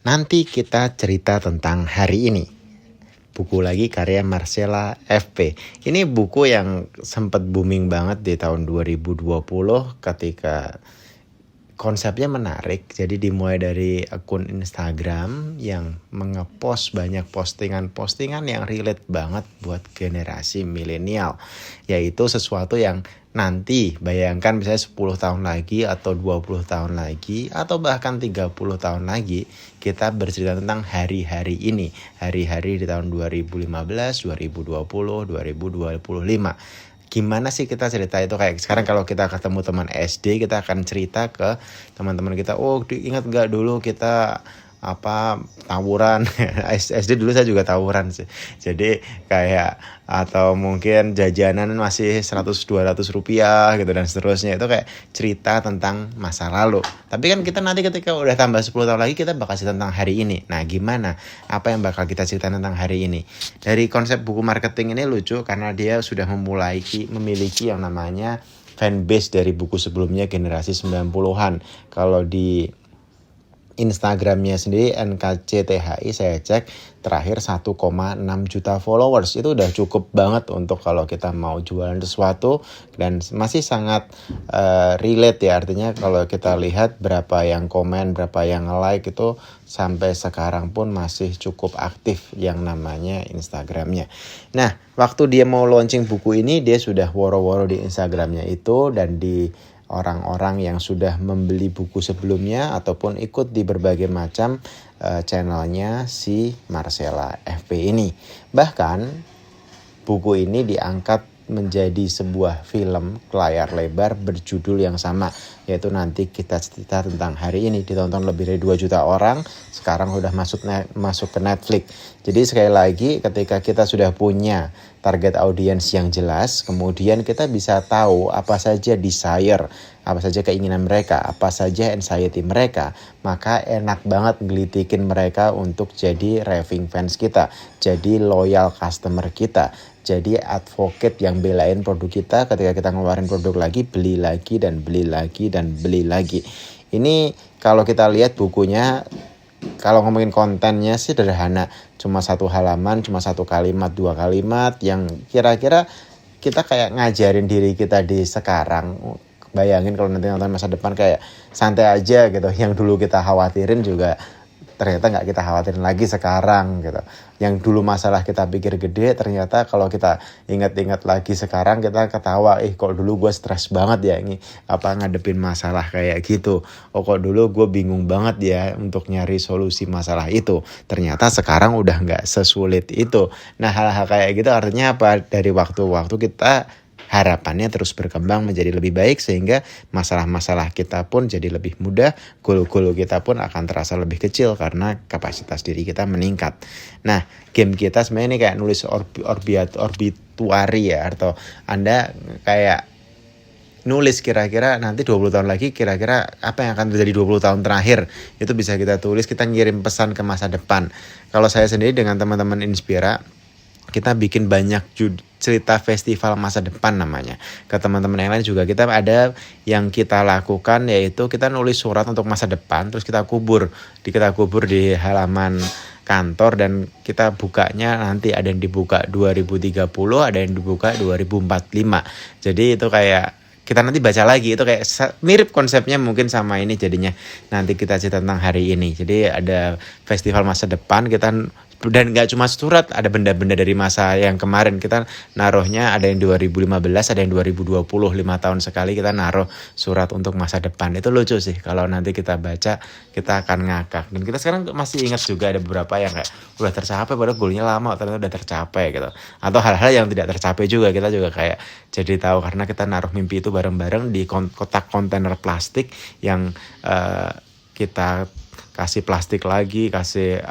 Nanti kita cerita tentang hari ini. Buku lagi karya Marcella F.P. Ini buku yang sempat booming banget di tahun 2020 ketika konsepnya menarik. Jadi dimulai dari akun Instagram yang mengepost banyak postingan-postingan yang relate banget buat generasi milenial. Yaitu sesuatu yang nanti bayangkan misalnya 10 tahun lagi atau 20 tahun lagi atau bahkan 30 tahun lagi kita bercerita tentang hari-hari ini. Hari-hari di tahun 2015, 2020, 2025. Gimana sih kita cerita itu, kayak sekarang kalau kita ketemu teman SD kita akan cerita ke teman-teman kita, oh ingat gak dulu kita tawuran. SD dulu saya juga tawuran sih, jadi kayak atau mungkin jajanan masih 100-200 rupiah gitu dan seterusnya. Itu kayak cerita tentang masa lalu. Tapi kan kita nanti ketika udah tambah 10 tahun lagi kita bakal cerita tentang hari ini. Nah gimana, apa yang bakal kita cerita tentang hari ini? Dari konsep buku marketing ini lucu karena dia sudah memiliki yang namanya fanbase dari buku sebelumnya generasi 90-an. Kalau di Instagramnya sendiri NKCTHI saya cek terakhir 1,6 juta followers. Itu udah cukup banget untuk kalau kita mau jualan sesuatu dan masih sangat relate ya. Artinya kalau kita lihat berapa yang komen, berapa yang like, itu sampai sekarang pun masih cukup aktif yang namanya Instagramnya. Nah, waktu dia mau launching buku ini dia sudah woro-woro di Instagramnya itu dan di orang-orang yang sudah membeli buku sebelumnya ataupun ikut di berbagai macam channelnya si Marcella FP ini. Bahkan buku ini diangkat menjadi sebuah film layar lebar berjudul yang sama, yaitu nanti kita cerita tentang hari ini, ditonton lebih dari 2 juta orang, sekarang udah masuk ke Netflix. Jadi sekali lagi ketika kita sudah punya target audiens yang jelas, kemudian kita bisa tahu apa saja desire, apa saja keinginan mereka, apa saja anxiety mereka, maka enak banget ngelitikin mereka untuk jadi raving fans kita, jadi loyal customer kita, jadi advocate yang belain produk kita. Ketika kita ngeluarin produk lagi, beli lagi dan beli lagi dan beli lagi. Ini kalau kita lihat bukunya, kalau ngomongin kontennya sih sederhana, cuma 1 halaman, cuma 1 kalimat, 2 kalimat yang kira-kira kita kayak ngajarin diri kita di sekarang. Bayangin kalau nanti nonton masa depan kayak santai aja gitu. Yang dulu kita khawatirin juga ternyata nggak kita khawatirin lagi sekarang gitu. Yang dulu masalah kita pikir gede, ternyata kalau kita ingat-ingat lagi sekarang kita ketawa, kok dulu gue stres banget ya ini ngadepin masalah kayak gitu. Oh kok dulu gue bingung banget ya untuk nyari solusi masalah itu. Ternyata sekarang udah nggak sesulit itu. Nah hal-hal kayak gitu artinya apa? Dari waktu-waktu kita harapannya terus berkembang menjadi lebih baik sehingga masalah-masalah kita pun jadi lebih mudah, goal-goal kita pun akan terasa lebih kecil karena kapasitas diri kita meningkat. Nah, game kita sebenarnya ini kayak nulis obituari ya, atau Anda kayak nulis kira-kira nanti 20 tahun lagi kira-kira apa yang akan terjadi 20 tahun terakhir. Itu bisa kita tulis, kita ngirim pesan ke masa depan. Kalau saya sendiri dengan teman-teman Inspira, kita bikin banyak cerita festival masa depan namanya. Ke teman-teman yang lain juga kita ada yang kita lakukan, yaitu kita nulis surat untuk masa depan, terus kita kubur di halaman kantor dan kita bukanya nanti ada yang dibuka 2030, ada yang dibuka 2045. Jadi itu kayak kita nanti baca lagi, itu kayak mirip konsepnya mungkin sama ini jadinya. Nanti kita cerita tentang hari ini. Jadi ada festival masa depan kita, dan gak cuma surat, ada benda-benda dari masa yang kemarin kita naruhnya, ada yang 2015, ada yang 2020, 5 tahun sekali kita naruh surat untuk masa depan. Itu lucu sih, kalau nanti kita baca kita akan ngakak. Dan kita sekarang masih ingat juga ada beberapa yang kayak udah tercapai padahal goalnya lama ternyata udah tercapai gitu. Atau hal-hal yang tidak tercapai juga kita juga kayak jadi tahu karena kita naruh mimpi itu bareng-bareng di kotak kontainer plastik yang kita kasih plastik lagi, kasih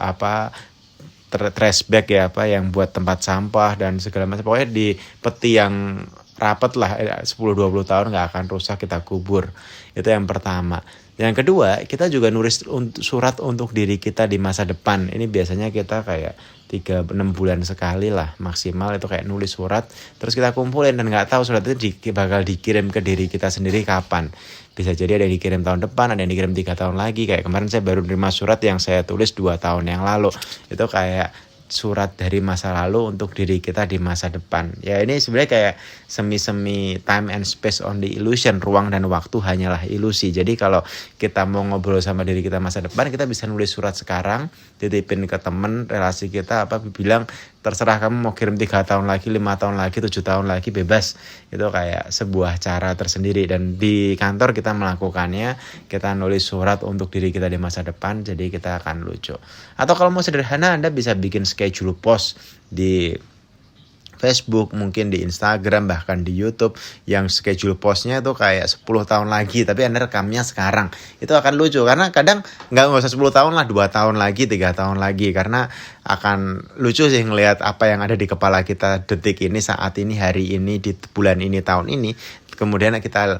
trash bag ya, yang buat tempat sampah dan segala macam. Pokoknya di peti yang rapet lah, 10-20 tahun gak akan rusak, kita kubur. Itu yang pertama. Yang kedua, kita juga nulis surat untuk diri kita di masa depan. Ini biasanya kita kayak 3-6 bulan sekali lah maksimal, itu kayak nulis surat, terus kita kumpulin, dan gak tahu surat itu bakal dikirim ke diri kita sendiri kapan. Bisa jadi ada yang dikirim tahun depan, ada yang dikirim 3 tahun lagi. Kayak kemarin saya baru nerima surat yang saya tulis 2 tahun yang lalu. Itu kayak surat dari masa lalu untuk diri kita di masa depan. Ya ini sebenarnya kayak semi-semi time and space on the illusion. Ruang dan waktu hanyalah ilusi. Jadi kalau kita mau ngobrol sama diri kita masa depan, kita bisa nulis surat sekarang, titipin ke temen relasi kita, bilang terserah kamu mau kirim 3 tahun lagi, 5 tahun lagi, 7 tahun lagi, bebas. Itu kayak sebuah cara tersendiri, dan di kantor kita melakukannya. Kita nulis surat untuk diri kita di masa depan, jadi kita akan lucu. Atau kalau mau sederhana, Anda bisa bikin schedule post di Facebook, mungkin di Instagram, bahkan di YouTube, yang schedule postnya tuh kayak 10 tahun lagi, tapi Anda rekamnya sekarang. Itu akan lucu, karena kadang nggak usah 10 tahun lah, 2 tahun lagi, 3 tahun lagi, karena akan lucu sih ngelihat apa yang ada di kepala kita detik ini, saat ini, hari ini, di bulan ini, tahun ini. Kemudian kita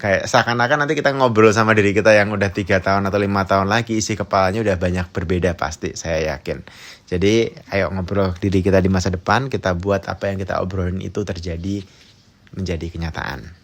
kayak seakan-akan nanti kita ngobrol sama diri kita yang udah 3 tahun atau 5 tahun lagi, isi kepalanya udah banyak berbeda pasti, saya yakin. Jadi ayo ngobrol diri kita di masa depan, kita buat apa yang kita obrolin itu menjadi kenyataan.